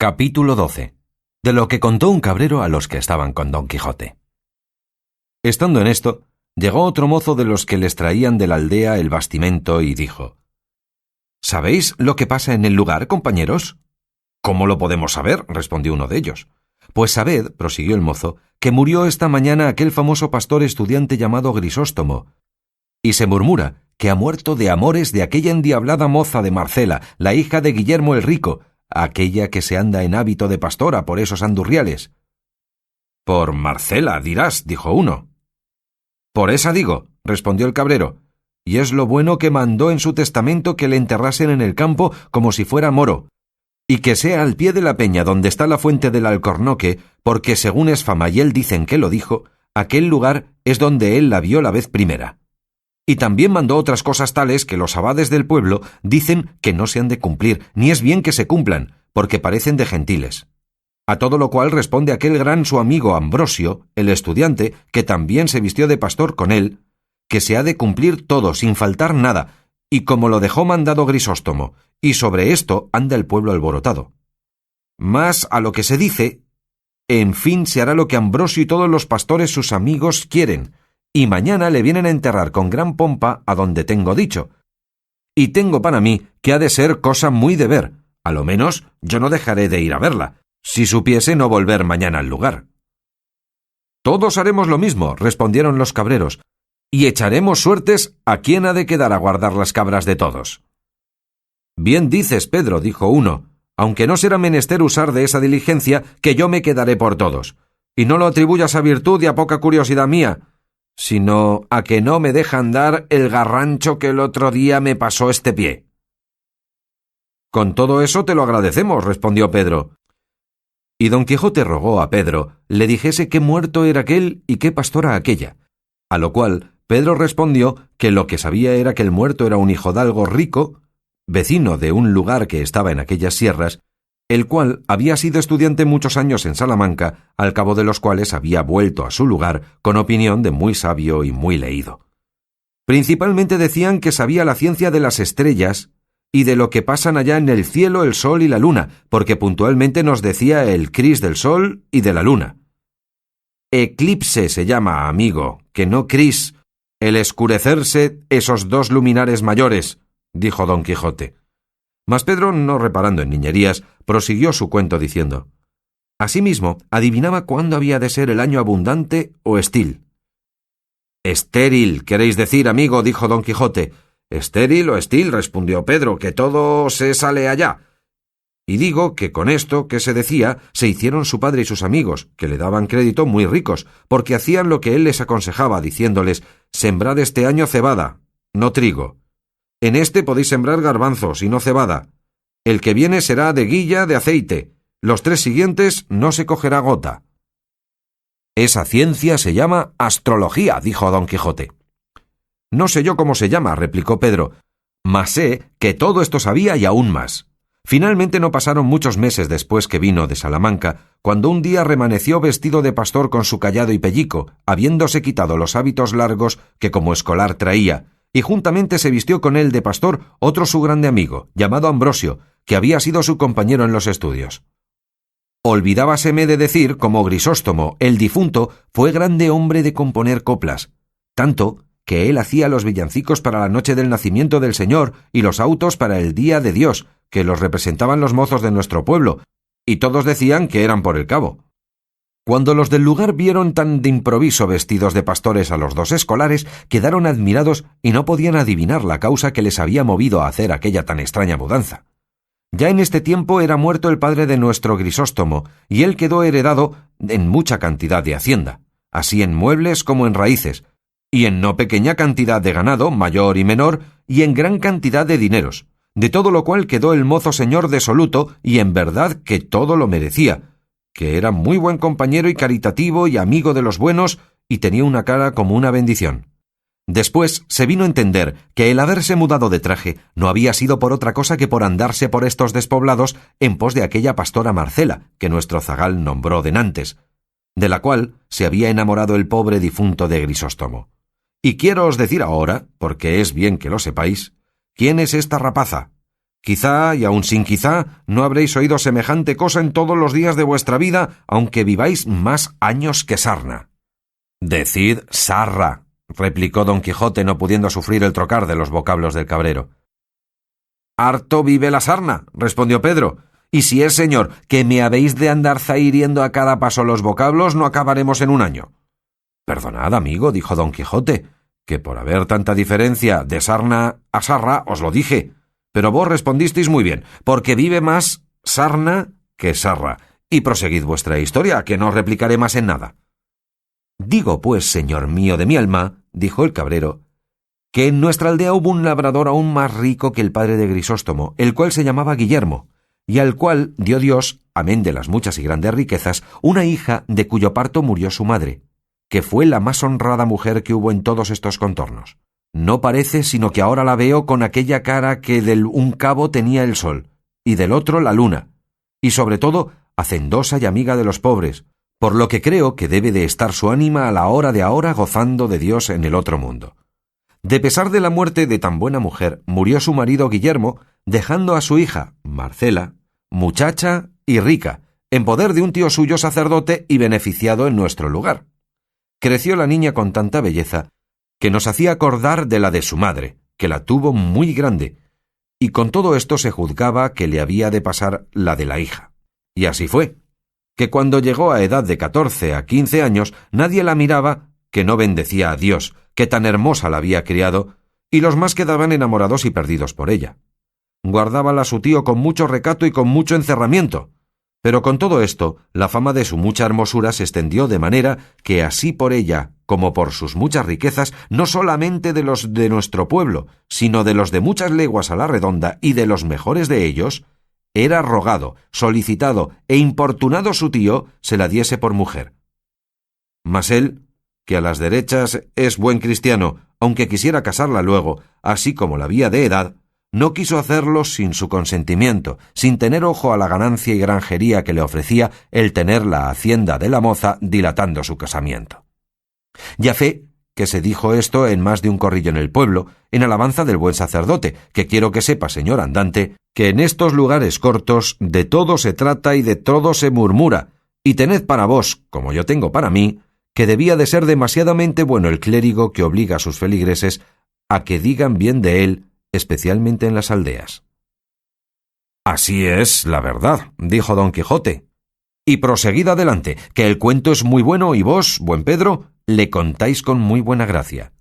Capítulo 12. De lo que contó un cabrero a los que estaban con Don Quijote. Estando en esto, llegó otro mozo de los que les traían de la aldea el bastimento y dijo: ¿Sabéis lo que pasa en el lugar, compañeros? ¿Cómo lo podemos saber?, respondió uno de ellos. Pues sabed, prosiguió el mozo, que murió esta mañana aquel famoso pastor estudiante llamado Grisóstomo, y se murmura que ha muerto de amores de aquella endiablada moza de Marcela, la hija de Guillermo el Rico, aquella que se anda en hábito de pastora por esos andurriales. Por Marcela, dirás, dijo uno. Por esa digo, respondió el cabrero, y es lo bueno que mandó en su testamento que le enterrasen en el campo como si fuera moro, y que sea al pie de la peña donde está la fuente del Alcornoque, porque según es fama y él dicen que lo dijo, aquel lugar es donde él la vio la vez primera. Y también mandó otras cosas tales que los abades del pueblo dicen que no se han de cumplir, ni es bien que se cumplan, porque parecen de gentiles. A todo lo cual responde aquel gran su amigo Ambrosio, el estudiante, que también se vistió de pastor con él, que se ha de cumplir todo, sin faltar nada, y como lo dejó mandado Grisóstomo, y sobre esto anda el pueblo alborotado. Mas a lo que se dice, en fin se hará lo que Ambrosio y todos los pastores sus amigos quieren, y mañana le vienen a enterrar con gran pompa a donde tengo dicho. Y tengo para mí que ha de ser cosa muy de ver, a lo menos yo no dejaré de ir a verla, si supiese no volver mañana al lugar. Todos haremos lo mismo, respondieron los cabreros, y echaremos suertes a quién ha de quedar a guardar las cabras de todos. Bien dices, Pedro, dijo uno, aunque no será menester usar de esa diligencia, que yo me quedaré por todos, y no lo atribuyas a virtud y a poca curiosidad mía, sino a que no me dejan dar el garrancho que el otro día me pasó este pie. Con todo eso te lo agradecemos, respondió Pedro. Y Don Quijote rogó a Pedro le dijese qué muerto era aquel y qué pastora aquella, a lo cual Pedro respondió que lo que sabía era que el muerto era un hijodalgo rico, vecino de un lugar que estaba en aquellas sierras, el cual había sido estudiante muchos años en Salamanca, al cabo de los cuales había vuelto a su lugar con opinión de muy sabio y muy leído. Principalmente decían que sabía la ciencia de las estrellas y de lo que pasan allá en el cielo el sol y la luna, porque puntualmente nos decía el cris del sol y de la luna. Eclipse se llama, amigo, que no cris, el escurecerse esos dos luminares mayores, dijo Don Quijote. Mas Pedro, no reparando en niñerías, prosiguió su cuento diciendo: asimismo, adivinaba cuándo había de ser el año abundante o estil. Estéril, queréis decir, amigo, dijo Don Quijote. Estéril o estil, respondió Pedro, que todo se sale allá. Y digo que con esto que se decía se hicieron su padre y sus amigos, que le daban crédito muy ricos, porque hacían lo que él les aconsejaba, diciéndoles: sembrad este año cebada, no trigo. En este podéis sembrar garbanzos y no cebada. El que viene será de guilla de aceite. Los 3 siguientes no se cogerá gota. Esa ciencia se llama astrología, dijo Don Quijote. No sé yo cómo se llama, replicó Pedro, mas sé que todo esto sabía y aún más. Finalmente no pasaron muchos meses después que vino de Salamanca, cuando un día remaneció vestido de pastor con su cayado y pellico, habiéndose quitado los hábitos largos que como escolar traía, y juntamente se vistió con él de pastor otro su grande amigo, llamado Ambrosio, que había sido su compañero en los estudios. Olvidábaseme de decir como Grisóstomo, el difunto, fue grande hombre de componer coplas, tanto que él hacía los villancicos para la noche del nacimiento del Señor y los autos para el día de Dios, que los representaban los mozos de nuestro pueblo, y todos decían que eran por el cabo. Cuando los del lugar vieron tan de improviso vestidos de pastores a los 2 escolares, quedaron admirados y no podían adivinar la causa que les había movido a hacer aquella tan extraña mudanza. Ya en este tiempo era muerto el padre de nuestro Grisóstomo, y él quedó heredado en mucha cantidad de hacienda, así en muebles como en raíces, y en no pequeña cantidad de ganado, mayor y menor, y en gran cantidad de dineros, de todo lo cual quedó el mozo señor desoluto, y en verdad que todo lo merecía, que era muy buen compañero y caritativo y amigo de los buenos, y tenía una cara como una bendición. Después se vino a entender que el haberse mudado de traje no había sido por otra cosa que por andarse por estos despoblados en pos de aquella pastora Marcela, que nuestro zagal nombró denantes, de la cual se había enamorado el pobre difunto de Grisóstomo. Y quiero os decir ahora, porque es bien que lo sepáis, quién es esta rapaza, Quizá, y aun sin quizá, no habréis oído semejante cosa en todos los días de vuestra vida, aunque viváis más años que sarna. Decid sarra, replicó don Quijote, no pudiendo sufrir el trocar de los vocablos del cabrero. Harto vive la sarna, respondió Pedro, y si es, señor, que me habéis de andar zahiriendo a cada paso los vocablos, no acabaremos en un año. Perdonad, amigo, dijo don Quijote, que por haber tanta diferencia de sarna a sarra os lo dije, pero vos respondisteis muy bien, porque vive más sarna que sarra, y proseguid vuestra historia, que no os replicaré más en nada. Digo, pues, señor mío de mi alma, dijo el cabrero, que en nuestra aldea hubo un labrador aún más rico que el padre de Grisóstomo, el cual se llamaba Guillermo, y al cual dio Dios, amén de las muchas y grandes riquezas, una hija de cuyo parto murió su madre, que fue la más honrada mujer que hubo en todos estos contornos. No parece sino que ahora la veo con aquella cara que del un cabo tenía el sol, y del otro la luna, y sobre todo hacendosa y amiga de los pobres, por lo que creo que debe de estar su ánima a la hora de ahora gozando de Dios en el otro mundo. De pesar de la muerte de tan buena mujer, murió su marido Guillermo, dejando a su hija, Marcela, muchacha y rica, en poder de un tío suyo sacerdote y beneficiado en nuestro lugar. Creció la niña con tanta belleza que nos hacía acordar de la de su madre, que la tuvo muy grande, y con todo esto se juzgaba que le había de pasar la de la hija. Y así fue, que cuando llegó a edad de 14 a 15 años, nadie la miraba que no bendecía a Dios, que tan hermosa la había criado, y los más quedaban enamorados y perdidos por ella. Guardábala su tío con mucho recato y con mucho encerramiento, pero con todo esto, la fama de su mucha hermosura se extendió de manera que así por ella, como por sus muchas riquezas, no solamente de los de nuestro pueblo, sino de los de muchas leguas a la redonda y de los mejores de ellos, era rogado, solicitado e importunado su tío se la diese por mujer. Mas él, que a las derechas es buen cristiano, aunque quisiera casarla luego, así como la había de edad, no quiso hacerlo sin su consentimiento, sin tener ojo a la ganancia y granjería que le ofrecía el tener la hacienda de la moza dilatando su casamiento. Y a fe que se dijo esto en más de un corrillo en el pueblo, en alabanza del buen sacerdote, que quiero que sepa, señor andante, que en estos lugares cortos de todo se trata y de todo se murmura, y tened para vos, como yo tengo para mí, que debía de ser demasiadamente bueno el clérigo que obliga a sus feligreses a que digan bien de él, especialmente en las aldeas. Así es la verdad, dijo don Quijote. Y proseguid adelante, que el cuento es muy bueno y vos, buen Pedro, le contáis con muy buena gracia.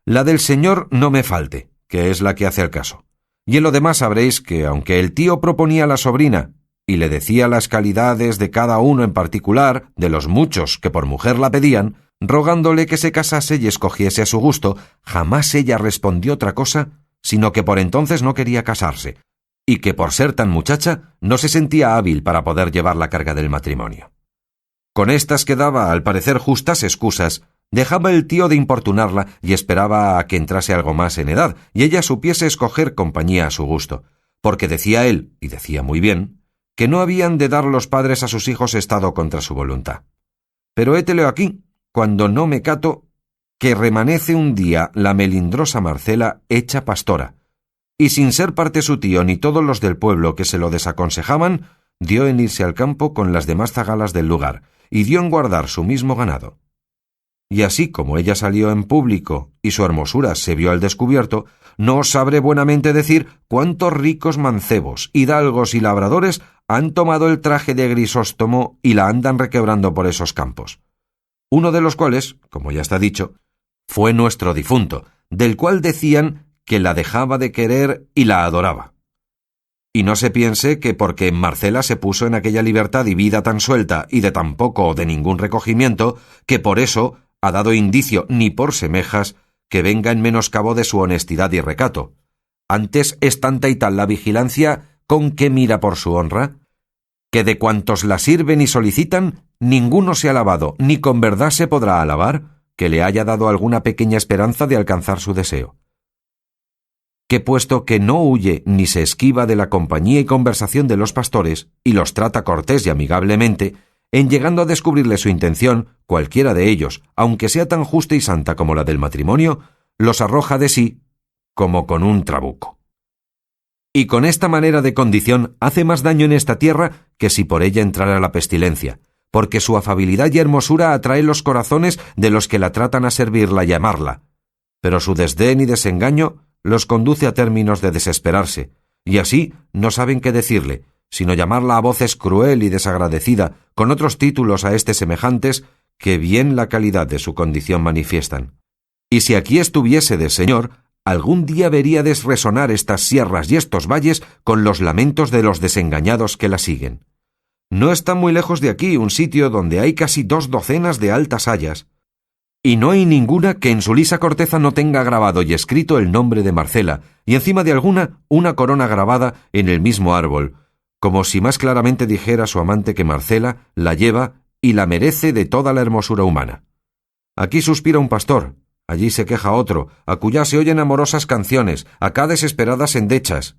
La del señor no me falte, que es la que hace al caso. Y en lo demás sabréis que, aunque el tío proponía a la sobrina y le decía las calidades de cada uno en particular, de los muchos que por mujer la pedían, rogándole que se casase y escogiese a su gusto, jamás ella respondió otra cosa, sino que por entonces no quería casarse, y que por ser tan muchacha no se sentía hábil para poder llevar la carga del matrimonio. Con estas que daba, al parecer, justas excusas, dejaba el tío de importunarla y esperaba a que entrase algo más en edad, y ella supiese escoger compañía a su gusto, porque decía él, y decía muy bien, que no habían de dar los padres a sus hijos estado contra su voluntad. Pero hételo aquí, cuando no me cato, que remanece un día la melindrosa Marcela hecha pastora, y sin ser parte su tío ni todos los del pueblo que se lo desaconsejaban, dio en irse al campo con las demás zagalas del lugar, y dio en guardar su mismo ganado. Y así como ella salió en público y su hermosura se vio al descubierto, no os sabré buenamente decir cuántos ricos mancebos, hidalgos y labradores han tomado el traje de Grisóstomo y la andan requebrando por esos campos. Uno de los cuales, como ya está dicho, fue nuestro difunto, del cual decían que la dejaba de querer y la adoraba. Y no se piense que porque Marcela se puso en aquella libertad y vida tan suelta y de tan poco o de ningún recogimiento, que por eso ha dado indicio, ni por semejas, que venga en menoscabo de su honestidad y recato. Antes es tanta y tal la vigilancia con que mira por su honra, que de cuantos la sirven y solicitan, ninguno se ha alabado, ni con verdad se podrá alabar, que le haya dado alguna pequeña esperanza de alcanzar su deseo. Que puesto que no huye ni se esquiva de la compañía y conversación de los pastores, y los trata cortés y amigablemente, en llegando a descubrirle su intención, cualquiera de ellos, aunque sea tan justa y santa como la del matrimonio, los arroja de sí como con un trabuco. Y con esta manera de condición hace más daño en esta tierra que si por ella entrara la pestilencia, porque su afabilidad y hermosura atrae los corazones de los que la tratan a servirla y amarla, pero su desdén y desengaño los conduce a términos de desesperarse, y así no saben qué decirle, sino llamarla a voces cruel y desagradecida, con otros títulos a este semejantes que bien la calidad de su condición manifiestan. Y si aquí estuviésedes, Señor, algún día veríades resonar estas sierras y estos valles con los lamentos de los desengañados que la siguen. No está muy lejos de aquí un sitio donde hay casi 2 docenas de altas hayas, y no hay ninguna que en su lisa corteza no tenga grabado y escrito el nombre de Marcela, y encima de alguna una corona grabada en el mismo árbol, como si más claramente dijera su amante que Marcela la lleva y la merece de toda la hermosura humana. Aquí suspira un pastor, allí se queja otro, acullá se oyen amorosas canciones, acá desesperadas endechas.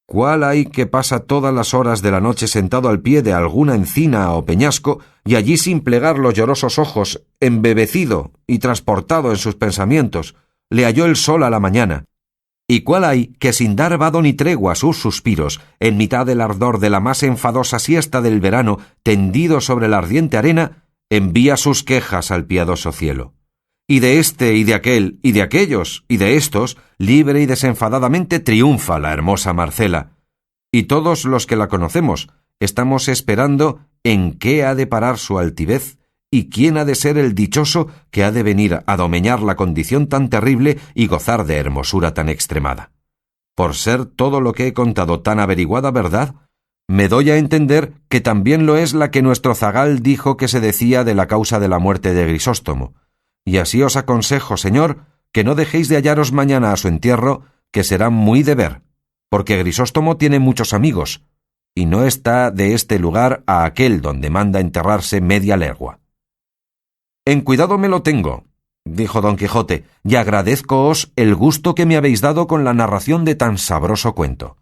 ¿Cuál hay que pasa todas las horas de la noche sentado al pie de alguna encina o peñasco, y allí sin plegar los llorosos ojos, embebecido y transportado en sus pensamientos, le halló el sol a la mañana? ¿Y cuál hay que sin dar vado ni tregua a sus suspiros, en mitad del ardor de la más enfadosa siesta del verano, tendido sobre la ardiente arena, envía sus quejas al piadoso cielo? Y de este y de aquel y de aquellos y de estos, libre y desenfadadamente triunfa la hermosa Marcela. Y todos los que la conocemos estamos esperando en qué ha de parar su altivez y quién ha de ser el dichoso que ha de venir a domeñar la condición tan terrible y gozar de hermosura tan extremada. Por ser todo lo que he contado tan averiguada verdad, me doy a entender que también lo es la que nuestro zagal dijo que se decía de la causa de la muerte de Grisóstomo. Y así os aconsejo, Señor, que no dejéis de hallaros mañana a su entierro, que será muy de ver, porque Grisóstomo tiene muchos amigos, y no está de este lugar a aquel donde manda enterrarse media legua. En cuidado me lo tengo, dijo don Quijote, y agradézcoos el gusto que me habéis dado con la narración de tan sabroso cuento.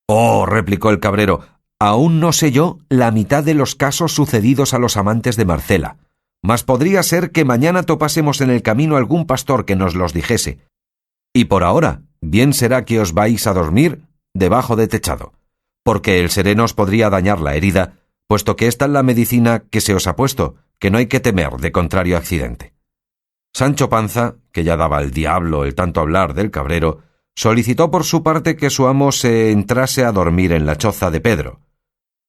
Oh, replicó el cabrero, aún no sé yo la mitad de los casos sucedidos a los amantes de Marcela, mas podría ser que mañana topásemos en el camino algún pastor que nos los dijese. Y por ahora, bien será que os vais a dormir debajo de techado, porque el sereno os podría dañar la herida, puesto que esta es la medicina que se os ha puesto, que no hay que temer de contrario accidente. Sancho Panza, que ya daba al diablo el tanto hablar del cabrero, solicitó por su parte que su amo se entrase a dormir en la choza de Pedro.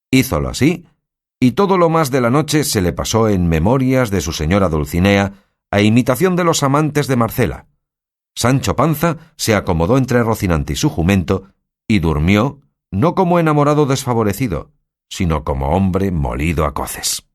Hízolo así, y todo lo más de la noche se le pasó en memorias de su señora Dulcinea, a imitación de los amantes de Marcela. Sancho Panza se acomodó entre Rocinante y su jumento, y durmió, no como enamorado desfavorecido, sino como hombre molido a coces.